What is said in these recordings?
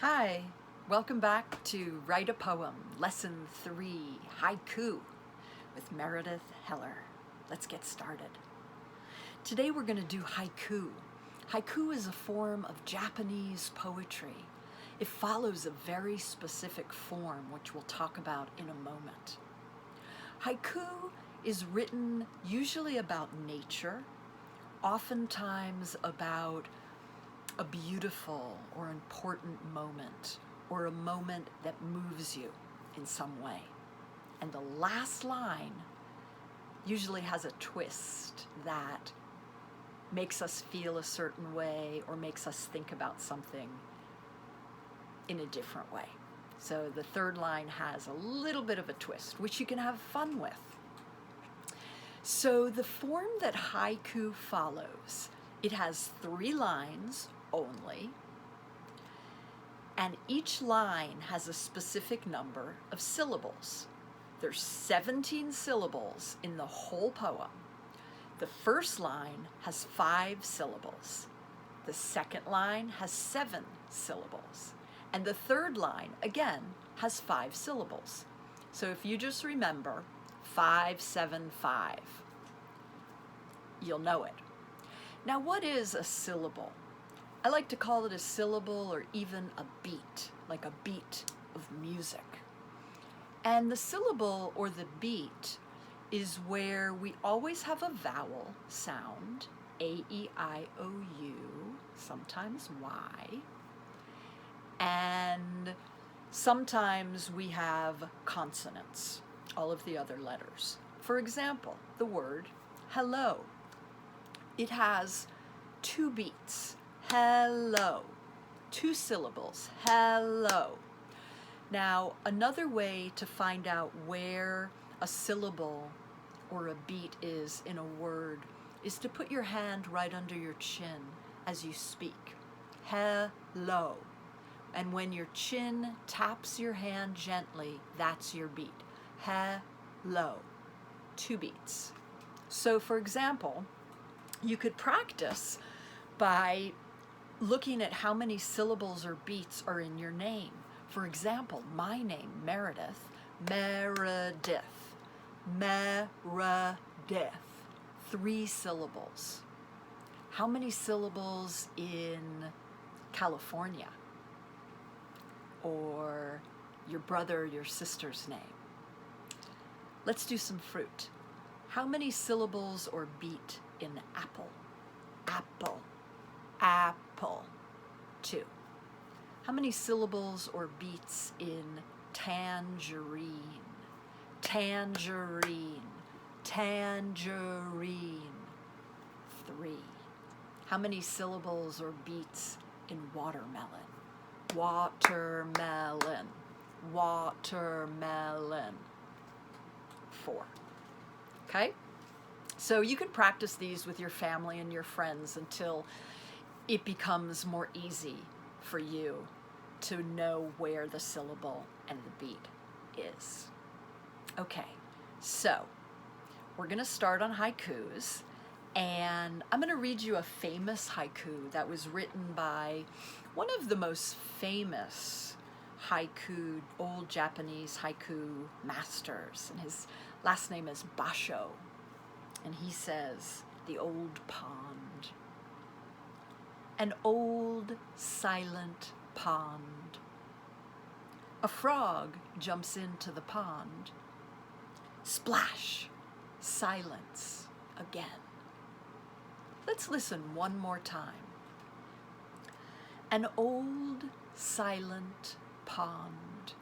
Hi, welcome back to Write a Poem, Lesson 3, Haiku with Meredith Heller. Let's get started. Today we're going to do haiku. Haiku is a form of Japanese poetry. It follows a very specific form, which we'll talk about in a moment. Haiku is written usually about nature, oftentimes about a beautiful or important moment, or a moment that moves you in some way. And the last line usually has a twist that makes us feel a certain way or makes us think about something in a different way. So the third line has a little bit of a twist, which you can have fun with. So the form that haiku follows, it has 3 lines only, and each line has a specific number of syllables. There's 17 syllables in the whole poem. The first line has 5 syllables. The second line has 7 syllables. And the third line, again, has 5 syllables. So if you just remember 5, 7, 5, you'll know it. Now, what is a syllable? I like to call it a syllable or even a beat, like a beat of music. And the syllable or the beat is where we always have a vowel sound, A, E, I, O, U, sometimes Y, and sometimes we have consonants, all of the other letters. For example, the word hello. It has 2 beats. Hello. 2 syllables. Hello. Now, another way to find out where a syllable or a beat is in a word is to put your hand right under your chin as you speak. Hello. And when your chin taps your hand gently, that's your beat. Hello. 2 beats. So, for example, you could practice by looking at how many syllables or beats are in your name. For example, my name, Meredith, Meredith, Meredith, 3 syllables. How many syllables in California? Or your brother or your sister's name? Let's do some fruit. How many syllables or beat in apple? Apple. Apple. 2. How many syllables or beats in tangerine? Tangerine. Tangerine. 3. How many syllables or beats in watermelon? Watermelon. Watermelon. 4. Okay? So you can practice these with your family and your friends until it becomes more easy for you to know where the syllable and the beat is. Okay, so we're going to start on haikus, and I'm going to read you a famous haiku that was written by one of the most famous haiku, old Japanese haiku masters, and his last name is Basho. And he says, the old pond. An old silent pond. A frog jumps into the pond. Splash, silence again. Let's listen one more time. An old silent pond.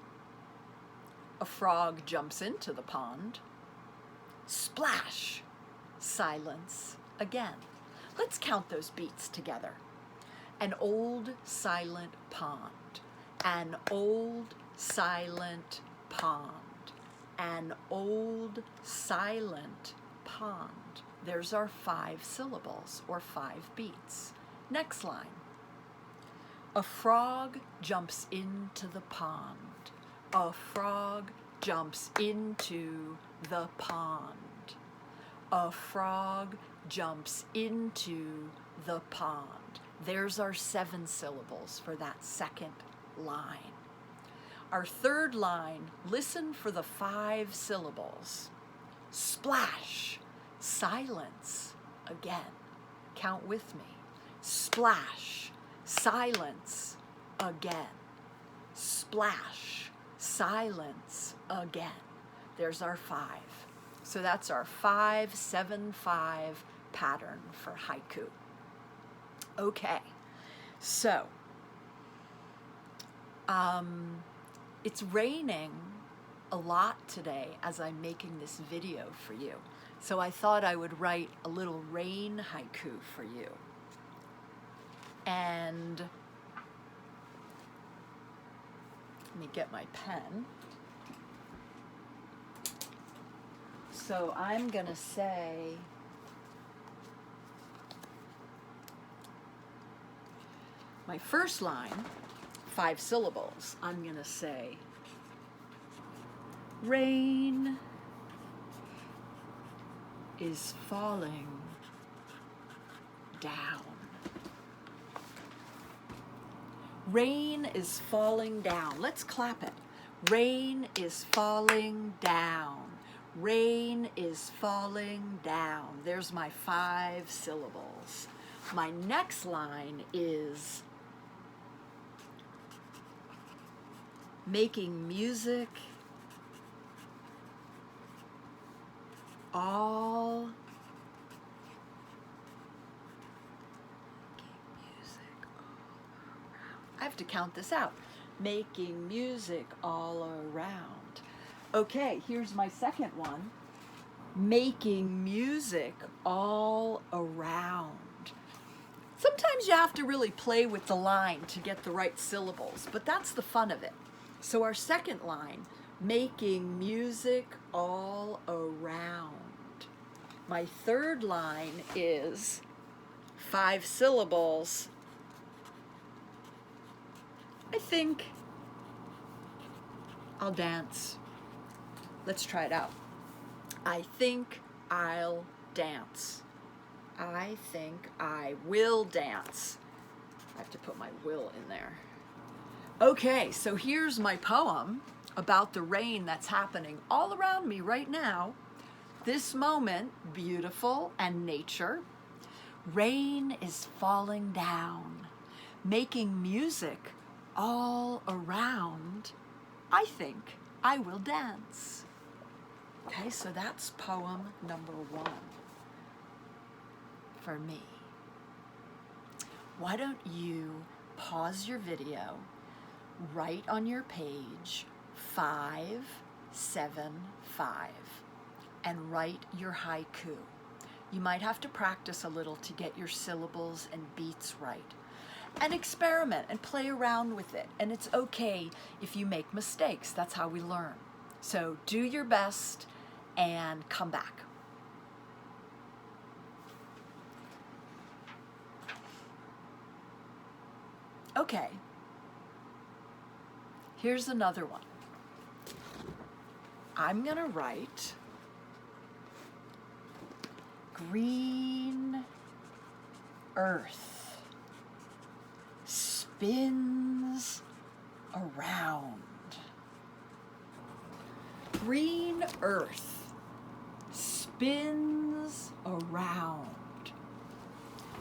A frog jumps into the pond. Splash, silence again. Let's count those beats together. An old silent pond. An old silent pond. An old silent pond. There's our 5 syllables or 5 beats. Next line. A frog jumps into the pond. A frog jumps into the pond. A frog jumps into the pond. There's our 7 syllables for that second line. Our third line, listen for the 5 syllables. Splash, silence, again. Count with me. Splash, silence, again. Splash, silence, again. There's our 5. So that's our 5-7-5 pattern for haiku. Okay, so it's raining a lot today as I'm making this video for you. So I thought I would write a little rain haiku for you. And let me get my pen. So I'm going to say, my first line, 5 syllables, I'm going to say, rain is falling down. Rain is falling down. Let's clap it. Rain is falling down. Rain is falling down. There's my 5 syllables. My next line is making music all I have to count this out. Making music all around. Okay, here's my second one. Making music all around. Sometimes you have to really play with the line to get the right syllables, but that's the fun of it. So our second line, making music all around. My third line is 5 syllables. I think I'll dance. Let's try it out. I think I'll dance. I think I will dance. I have to put my will in there. Okay, so here's my poem about the rain that's happening all around me right now. This moment, beautiful and nature. Rain is falling down, making music all around. I think I will dance. Okay, so that's poem number 1 for me. Why don't you pause your video, write on your page 5-7-5 and write your haiku. You might have to practice a little to get your syllables and beats right. And experiment and play around with it. And it's okay if you make mistakes. That's how we learn. So do your best and come back. Okay. Here's another one. I'm going to write green earth spins around. Green earth spins around.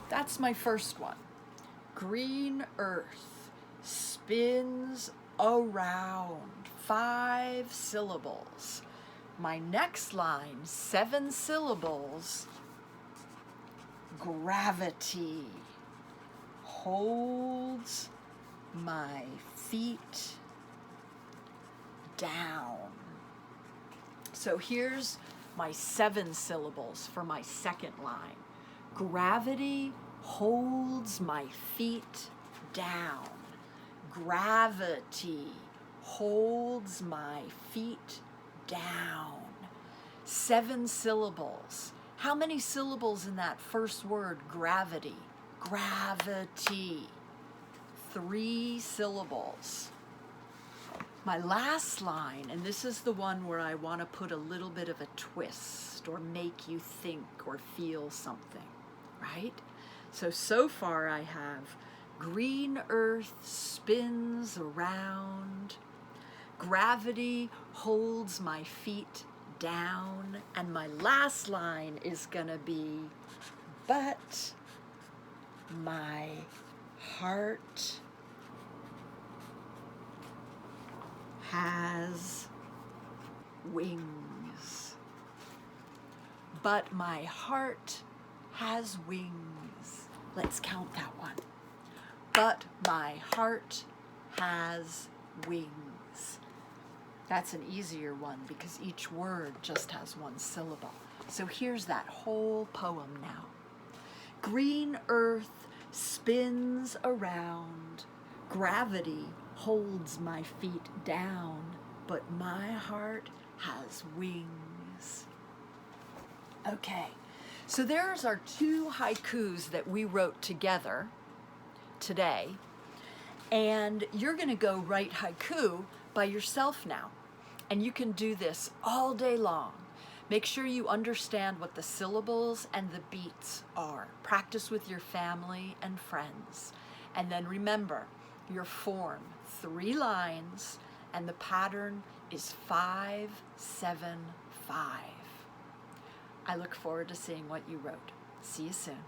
That's my first one. Green earth spins around. 5 syllables. My next line, 7 syllables. Gravity holds my feet down. So here's my 7 syllables for my second line. Gravity holds my feet down. Gravity holds my feet down. 7 syllables. How many syllables in that first word, gravity? Gravity. 3 syllables. My last line, and this is the one where I want to put a little bit of a twist or make you think or feel something, right? So far I have Green earth spins around. Gravity holds my feet down. And my last line is gonna be, but my heart has wings. But my heart has wings. Let's count that one. But my heart has wings. That's an easier one because each word just has one syllable. So here's that whole poem now. Green earth spins around. Gravity holds my feet down, but my heart has wings. Okay, so there's our 2 haikus that we wrote together today, and you're going to go write haiku by yourself now, and you can do this all day long. Make sure you understand what the syllables and the beats are. Practice with your family and friends, and then remember your form, 3 lines, and the pattern is 5, 7, 5. I look forward to seeing what you wrote. See you soon.